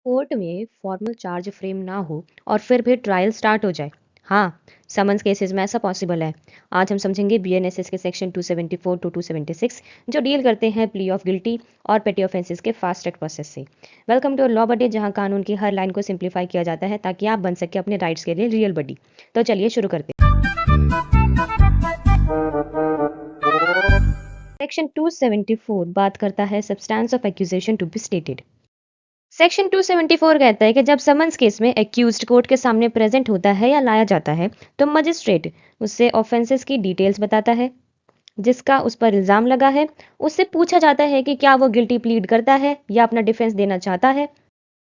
Court में formal charge frame ना हो और फिर भी ट्रायल स्टार्ट हो जाए। हाँ, समन्स केसेस में ऐसा पॉसिबल है। आज हम समझेंगे बीएनएसएस के सेक्शन 274 टू 276 जो डील करते हैं प्ली ऑफ गिल्टी और पेटी ऑफेंसेस के फास्ट ट्रैक प्रोसेस से। वेलकम टू लॉ बडी, जहां कानून की हर लाइन को सिंप्लीफाई किया जाता है ताकि आप बन सके अपने राइट्स के लिए रियल बडी। तो चलिए शुरू करते हैं। सेक्शन 274 बात करता है substance of accusation to be stated. Section 274 कहता है कि जब समन्स केस में एक्यूज्ड कोर्ट के सामने प्रेजेंट होता है या लाया जाता है तो मजिस्ट्रेट उससे ऑफेंसेस की डिटेल्स बताता है जिसका उस पर इल्ज़ाम लगा है। उससे पूछा जाता है कि क्या वो गिल्टी प्लीड करता है या अपना डिफेंस देना चाहता है।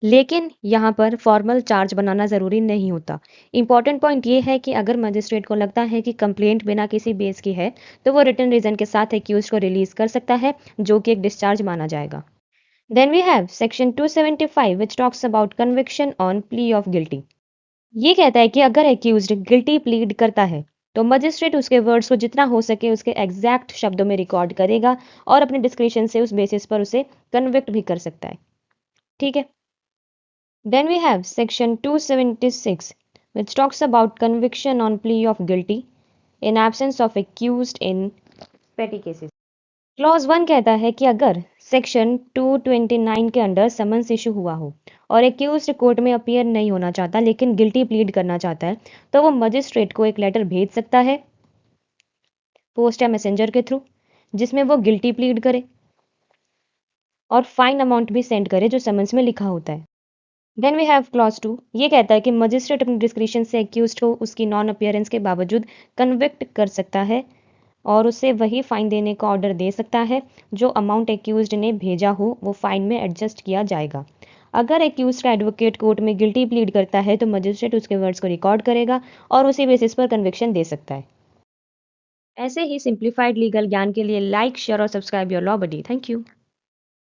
लेकिन यहाँ पर फॉर्मल चार्ज बनाना ज़रूरी नहीं होता। इंपॉर्टेंट पॉइंट ये है कि अगर मजिस्ट्रेट को लगता है कि कंप्लेंट बिना किसी बेस की है तो वो रिटन रीजन के साथ एक्यूज को रिलीज कर सकता है, जो कि एक डिस्चार्ज माना जाएगा। Then we have section 275 which talks about conviction on plea of guilty. ये कहता है कि अगर एक्यूज्ड गिल्टी प्लीड करता है तो मजिस्ट्रेट उसके वर्ड्स को जितना हो सके उसके एग्जैक्ट शब्दों में रिकॉर्ड करेगा और अपने डिस्क्रिप्शन से उस बेसिस पर उसे कन्विक्ट भी कर सकता है। ठीक है। Then we have section 276 which talks about conviction on plea of guilty in absence of accused in petty cases. Clause 1 कहता है कि अगर सेक्शन 229 के अंडर समन्स इशू हुआ हो और एक्यूज्ड कोर्ट में अपीयर नहीं होना चाहता लेकिन गिल्टी प्लीड करना चाहता है तो वो मजिस्ट्रेट को एक लेटर भेज सकता है पोस्ट या मैसेंजर के थ्रू जिसमें वो गिल्टी प्लीड करे और फाइन अमाउंट भी सेंड करे जो समन्स में लिखा होता है। Then we have clause 2। ये कहता है कि मजिस्ट्रेट अपनी डिस्क्रिप्शन से एक्यूज्ड को उसकी नॉन अपीयरेंस के बावजूद कन्विक्ट कर सकता है और उसे वही फाइन देने का ऑर्डर दे सकता है जो अमाउंट एक्यूज्ड ने भेजा हो वो फाइन में एडजस्ट किया जाएगा। अगर एक्यूज्ड का एडवोकेट कोर्ट में गिल्टी प्लीड करता है तो मजिस्ट्रेट उसके वर्ड्स को रिकॉर्ड करेगा और उसी बेसिस पर कन्विक्शन दे सकता है। ऐसे ही सिंप्लीफाइड लीगल ज्ञान के लिए लाइक, शेयर और subscribe your law buddy. Thank you.